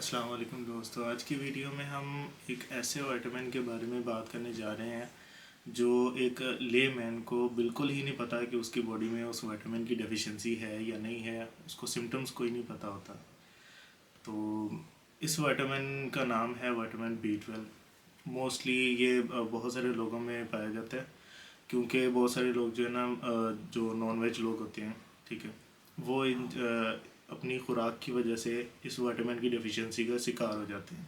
अस्सलाम वालेकुम दोस्तों। आज की वीडियो में हम एक ऐसे विटामिन के बारे में बात करने जा रहे हैं जो एक लेमैन को बिल्कुल ही नहीं पता कि उसकी बॉडी में उस विटामिन की डेफिशिएंसी है या नहीं है। उसको सिम्टम्स कोई नहीं पता होता। तो इस विटामिन का नाम है विटामिन B12। मोस्टली ये बहुत सारे लोगों में पाया जाता है, क्योंकि बहुत सारे लोग जो है ना जो नॉन वेज लोग होते हैं, ठीक है, वो अपनी खुराक की वजह से इस विटामिन की डेफिशिएंसी का शिकार हो जाते हैं।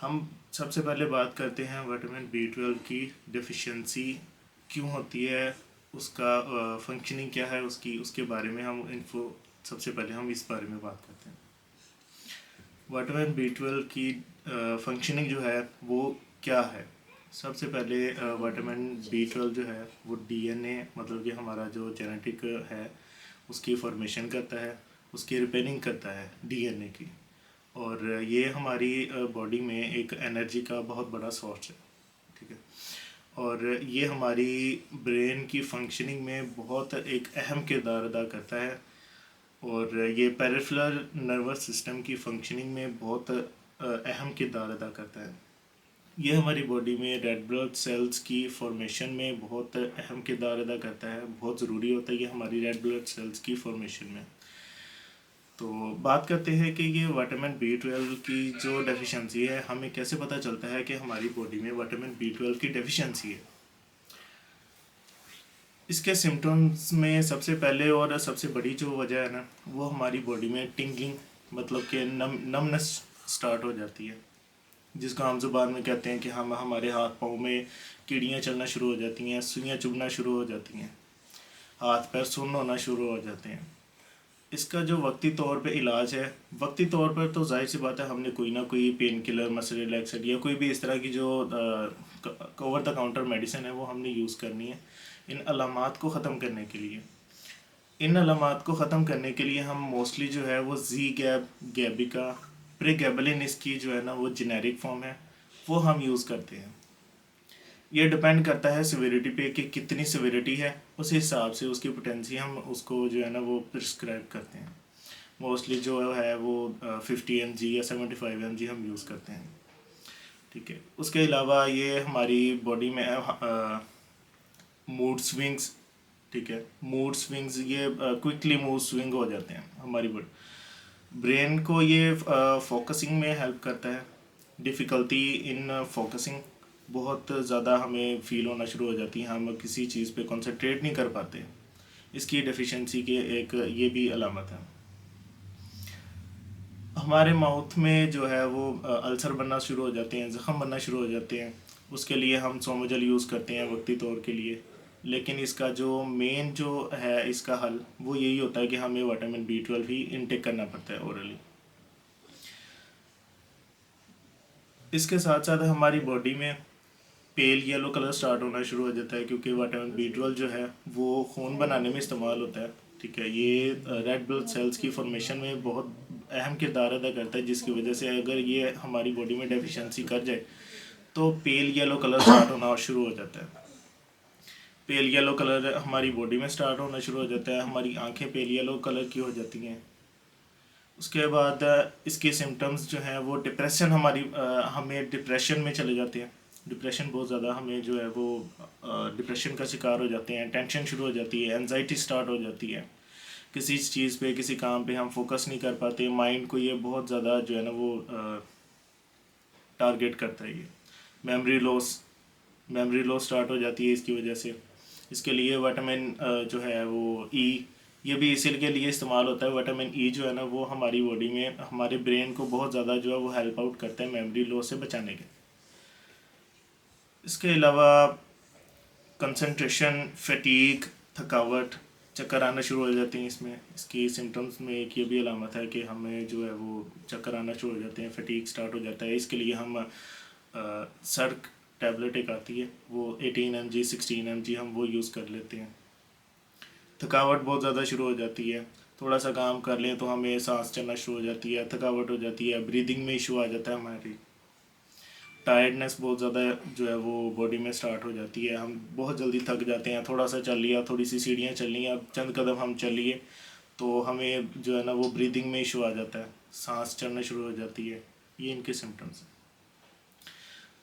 हम सबसे पहले बात करते हैं विटामिन B12 की डेफिशिएंसी क्यों होती है, उसका फंक्शनिंग क्या है उसकी, उसके बारे में हम इन्फो सबसे पहले हम इस बारे में बात करते हैं। विटामिन B12 की फंक्शनिंग जो है वो क्या है। सबसे पहले विटामिन B12 जो है वो DNA, मतलब कि हमारा जो जेनेटिक है उसकी फॉर्मेशन करता है, उसकी रिपेयरिंग करता है DNA की। और ये हमारी बॉडी में एक एनर्जी का बहुत बड़ा सोर्स है, ठीक है। और ये हमारी ब्रेन की फंक्शनिंग में बहुत एक अहम किरदार अदा करता है। और ये पेरिफेरल नर्वस सिस्टम की फंक्शनिंग में बहुत अहम किरदार अदा करता है। ये हमारी बॉडी में रेड ब्लड सेल्स की फॉर्मेशन में बहुत अहम किरदार अदा करता है। बहुत ज़रूरी होता है ये हमारी रेड ब्लड सेल्स की फॉर्मेशन में। तो बात करते हैं कि ये विटामिन B12 की जो डेफिशिएंसी है, हमें कैसे पता चलता है कि हमारी बॉडी में विटामिन B12 की डेफिशिएंसी है। इसके सिम्टम्स में सबसे पहले और सबसे बड़ी जो वजह है ना, वो हमारी बॉडी में टिंगलिंग, मतलब कि नमनेस स्टार्ट हो जाती है, जिसको हम ज़ुबान में कहते हैं कि हम हमारे हाथ पाँव में कीड़ियाँ चलना शुरू हो जाती हैं, सुइयाँ चुभना शुरू हो जाती हैं, हाथ पैर सुन्न होना शुरू हो जाते हैं। इसका जो वक्ती तौर पे इलाज है, वक्ती तौर पर तो जाहिर सी बात है हमने कोई ना कोई पेन किलर, मसल रिलैक्सर या कोई भी इस तरह की जो ओवर द काउंटर मेडिसिन है वो हमने यूज़ करनी है इन अलामात को ख़त्म करने के लिए। इन अलामात को ख़त्म करने के लिए हम मोस्टली जो है वो जी गैब, गैबिका, प्रेगैबलिन, इसकी जो है ना वो जेनेरिक फॉर्म है, वो हम यूज़ करते हैं। ये डिपेंड करता है सिविरिटी पे कि कितनी सिविरिटी है, उस हिसाब से उसकी पोटेंसी हम उसको जो है ना वो प्रिस्क्राइब करते हैं। मोस्टली जो है वो 50 mg या 75 mg हम यूज़ करते हैं, ठीक है। उसके अलावा ये हमारी बॉडी में मूड स्विंग्स, ठीक है, मूड स्विंग्स, ये क्विकली मूड स्विंग हो जाते हैं हमारी बॉडी। ब्रेन को ये फोकसिंग में हेल्प करता है। डिफ़िकल्टी इन फोकसिंग बहुत ज़्यादा हमें फील होना शुरू हो जाती है, हम किसी चीज़ पे कंसंट्रेट नहीं कर पाते। इसकी डेफिशिएंसी के एक ये भी अलामत है। हमारे माउथ में जो है वो अल्सर बनना शुरू हो जाते हैं, ज़ख़म बनना शुरू हो जाते हैं। उसके लिए हम सोमोजल यूज़ करते हैं वक्ती तौर के लिए, लेकिन इसका जो मेन जो है इसका हल वो यही होता है कि हमें विटामिन B12 ही इनटेक करना पड़ता है ओरली। इसके साथ साथ हमारी बॉडी में पेल येलो कलर स्टार्ट होना शुरू हो जाता है, क्योंकि विटामिन B12 जो है वो खून बनाने में इस्तेमाल होता है, ठीक है। ये रेड ब्लड सेल्स की फॉर्मेशन में बहुत अहम किरदार अदा करता है, जिसकी वजह से अगर ये हमारी बॉडी में डेफिशिएंसी कर जाए तो पेल येलो कलर स्टार्ट होना शुरू हो जाता है। पेल येलो कलर हमारी बॉडी में स्टार्ट होना शुरू हो जाता है, हमारी आंखें पेल येलो कलर की हो जाती हैं। उसके बाद इसके सिम्टम्स जो हैं वो डिप्रेशन, हमें डिप्रेशन में चले जाते हैं। डिप्रेशन बहुत ज़्यादा हमें जो है वो डिप्रेशन का शिकार हो जाते हैं, टेंशन शुरू हो जाती है, एनजाइटी स्टार्ट हो जाती है। किसी चीज़ पे, किसी काम पे हम फोकस नहीं कर पाते, माइंड को ये बहुत ज़्यादा जो है ना वो टारगेट करता है। ये मेमोरी लॉस स्टार्ट हो जाती है इसकी वजह से। इसके लिए विटामिन जो है वो ये भी इसी के लिए इस्तेमाल होता है। विटामिन जो है ना वो हमारी बॉडी में हमारे ब्रेन को बहुत ज़्यादा जो है वो हेल्प आउट करता है मेमोरी लॉस से बचाने के। इसके अलावा कंसंट्रेशन, फटीग, थकावट, चक्कर आना शुरू हो जाती हैं। इसकी सिम्टम्स में एक ये भी अलामत है कि हमें जो है वो चक्कर आना शुरू हो जाते हैं, फटीग स्टार्ट हो जाता है। इसके लिए हम सर्क टैबलेट एक आती है, वो 18 mg 16 mg हम वो यूज़ कर लेते हैं। थकावट बहुत ज़्यादा शुरू हो जाती है, थोड़ा सा काम कर लें तो हमें सांस चलना शुरू हो जाती है, थकावट हो जाती है, ब्रीदिंग में इशू आ जाता है हमारी। टायर्डनेस बहुत ज़्यादा जो है वो बॉडी में स्टार्ट हो जाती है, हम बहुत जल्दी थक जाते हैं। थोड़ा सा चल लिया, थोड़ी सी सीढ़ियाँ चल ली, अब चंद कदम हम चल लिए तो हमें जो है ना वो ब्रीदिंग में इशू आ जाता है, सांस चढ़ना शुरू हो जाती है। ये इनके सिम्टम्स हैं।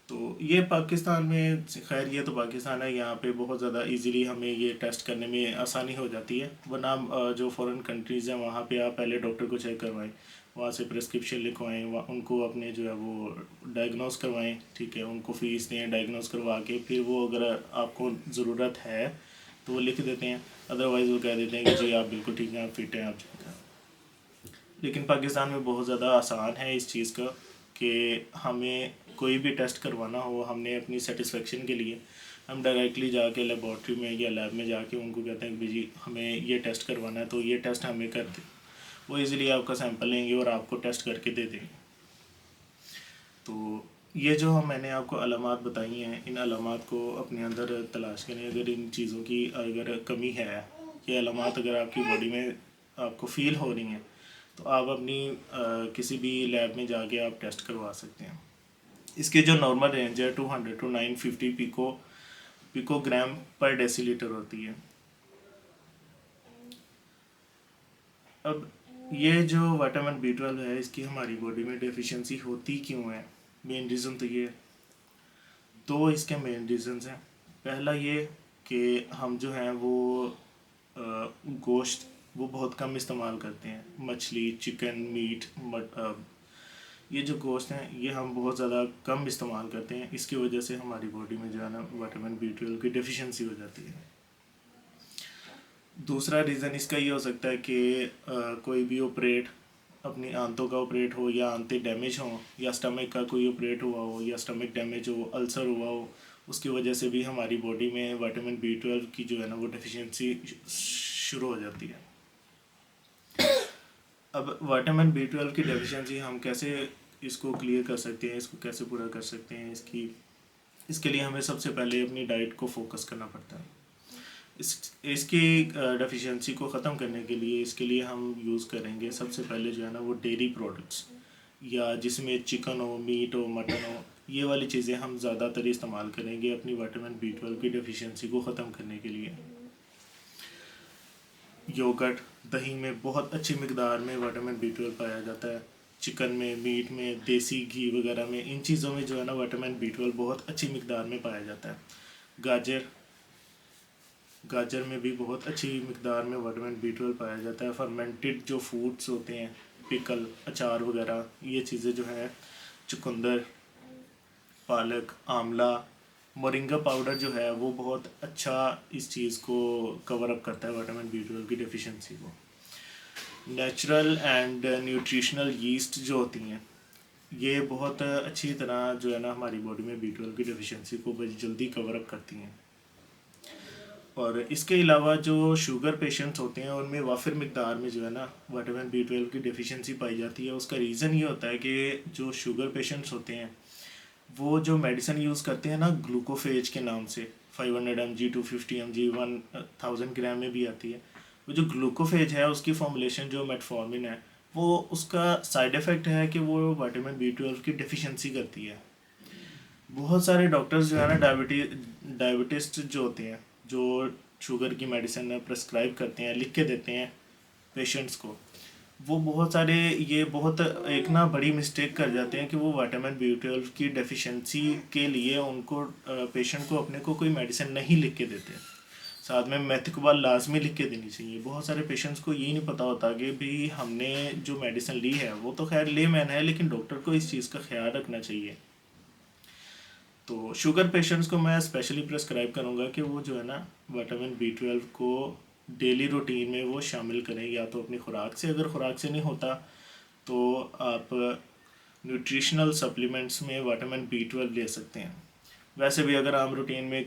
तो ये पाकिस्तान में, खैर ये तो पाकिस्तान है, यहाँ पे बहुत ज़्यादा इजीली हमें ये टेस्ट करने में आसानी हो जाती है। वरना जो फॉरेन कंट्रीज़ हैं वहाँ पे आप पहले डॉक्टर को चेक करवाएं, वहाँ से प्रिस्क्रिप्शन लिखवाएं, उनको अपने जो है वो डायग्नोस करवाएं, ठीक है, उनको फ़ीस दें, डायग्नोस करवा के फिर वो अगर आपको ज़रूरत है तो वो लिख देते हैं, अदरवाइज़ वो कह देते हैं कि जी आप बिल्कुल ठीक हैं, आप फिट हैं, आप ठीक हैं। लेकिन पाकिस्तान में बहुत ज़्यादा आसान है इस चीज़ का कि हमें कोई भी टेस्ट करवाना हो, हमने अपनी सेटिस्फेक्शन के लिए हम डायरेक्टली जाके लेबॉर्ट्री में या लैब में जाके उनको कहते हैं कि जी हमें ये टेस्ट करवाना है, तो ये टेस्ट हमें कर दें। वो इजीली आपका सैंपल लेंगे और आपको टेस्ट करके दे देंगे। तो ये जो मैंने आपको अलामात बताई हैं, इन अलामात को अपने अंदर तलाश करें। अगर इन चीज़ों की अगर कमी है, ये अलामात अगर आपकी बॉडी में आपको फील हो रही हैं, तो आप अपनी किसी भी लैब में जाके आप टेस्ट करवा सकते हैं। इसके जो नॉर्मल रेंज है 200 टू 950 पिकोग्राम पर डेसीलीटर होती है। अब ये जो विटामिन B12 है, इसकी हमारी बॉडी में डेफिशिएंसी होती क्यों है? मेन रीज़न तो ये है। दो इसके मेन रीज़न्स हैं। पहला ये कि हम जो हैं वो गोश्त वो बहुत कम इस्तेमाल करते हैं। मछली, चिकन, मीट, ये जो गोश्त हैं ये हम बहुत ज़्यादा कम इस्तेमाल करते हैं। इसकी वजह से हमारी बॉडी में जो है ना विटामिन B12 की डेफिशिएंसी हो जाती है। दूसरा रीज़न इसका ये हो सकता है कि कोई भी ऑपरेट, अपनी आंतों का ऑपरेट हो या आंतें डैमेज हों, या स्टमक का कोई ऑपरेट हुआ हो या स्टमक डैमेज हो, अल्सर हुआ हो, उसकी वजह से भी हमारी बॉडी में विटामिन B12 की जो है ना वो डेफिशिएंसी शुरू हो जाती है। अब विटामिन B12 की डेफिशिएंसी हम कैसे इसको क्लियर कर सकते हैं, इसको कैसे पूरा कर सकते हैं, इसके लिए हमें सबसे पहले अपनी डाइट को फोकस करना पड़ता है। इसकी डेफिशिएंसी को ख़त्म करने के लिए इसके लिए हम यूज़ करेंगे सबसे पहले जो है ना वो डेयरी प्रोडक्ट्स, या जिसमें चिकन हो, मीट हो, मटन हो, ये वाली चीज़ें हम ज़्यादातर इस्तेमाल करेंगे अपनी विटामिन B12 की डेफिशिएंसी को ख़त्म करने के लिए। योगर्ट, दही में बहुत अच्छी मिकदार में विटामिन B12 पाया जाता है। चिकन में, मीट में, देसी घी वगैरह में, इन चीज़ों में जो है ना विटामिन B12 बहुत अच्छी मिकदार में पाया जाता है। गाजर में भी बहुत अच्छी मिकदार में विटामिन B12 पाया जाता है। फर्मेंटेड जो फूड्स होते हैं, पिकल, अचार वगैरह, ये चीज़ें जो है, चुकंदर, पालक, आंवला, मोरिंगा पाउडर जो है वो बहुत अच्छा इस चीज़ को कवर अप करता है विटामिन B12 की डेफिशिएंसी को। नेचुरल एंड न्यूट्रिशनल यीस्ट जो होती हैं, ये बहुत अच्छी तरह जो है ना हमारी बॉडी में B12 की डेफिशिएंसी को बहुत जल्दी कवर अप करती हैं। और इसके अलावा जो शुगर पेशेंट्स होते हैं उनमें वाफिर मिकदार में जो है ना विटामिन B12 की डेफिशिएंसी पाई जाती है। उसका रीज़न ये होता है कि जो शुगर पेशेंट्स होते हैं वो जो मेडिसिन यूज़ करते हैं ना ग्लूकोफेज के नाम से, 500 mg, 250 mg, 1000 ग्राम में भी आती है, वो जो ग्लूकोफेज है उसकी फॉर्मुलेशन जो मेटफॉर्मिन है, वो उसका साइड इफ़ेक्ट है कि वो विटामिन B12 की डेफिशिएंसी करती है। बहुत सारे डॉक्टर्स जो है ना डायबिटिस्ट जो होते हैं, जो शुगर की मेडिसिन प्रेस्क्राइब करते हैं, लिख के देते हैं पेशेंट्स को, वो बहुत सारे ये बहुत एक ना बड़ी मिस्टेक कर जाते हैं कि वो विटामिन B12 की डेफिशिएंसी के लिए उनको पेशेंट को अपने को कोई मेडिसिन नहीं लिख के देते, साथ में मेथिकोबाल लाजमी लिख के देनी चाहिए। बहुत सारे पेशेंट्स को यही नहीं पता होता कि भाई हमने जो मेडिसिन ली है वो तो खैर लेमैन है, लेकिन डॉक्टर को इस चीज़ का ख्याल रखना चाहिए। तो शुगर पेशेंट्स को मैं स्पेशली प्रेस्क्राइब करूँगा कि वो जो है ना विटामिन B12 को डेली रूटीन में वो शामिल करें, या तो अपनी खुराक से, अगर खुराक से नहीं होता तो आप न्यूट्रिशनल सप्लीमेंट्स में विटामिन B12 ले सकते हैं। वैसे भी अगर आम रूटीन में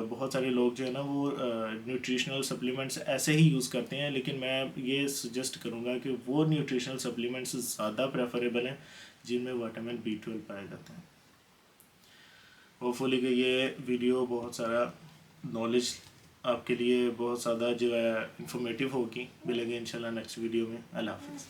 बहुत सारे लोग जो है ना वो न्यूट्रिशनल सप्लीमेंट्स ऐसे ही यूज़ करते हैं, लेकिन मैं ये सजेस्ट करूँगा कि वो न्यूट्रिशनल सप्लीमेंट्स ज़्यादा प्रेफरेबल हैं जिनमें विटामिन B12 पाया जाता है। होपफुली कि ये वीडियो बहुत सारा नॉलेज आपके लिए बहुत ज़्यादा जो है इंफॉर्मेटिव होगी। मिलेंगे इंशाल्लाह नेक्स्ट वीडियो में। अल्लाह हाफिज़।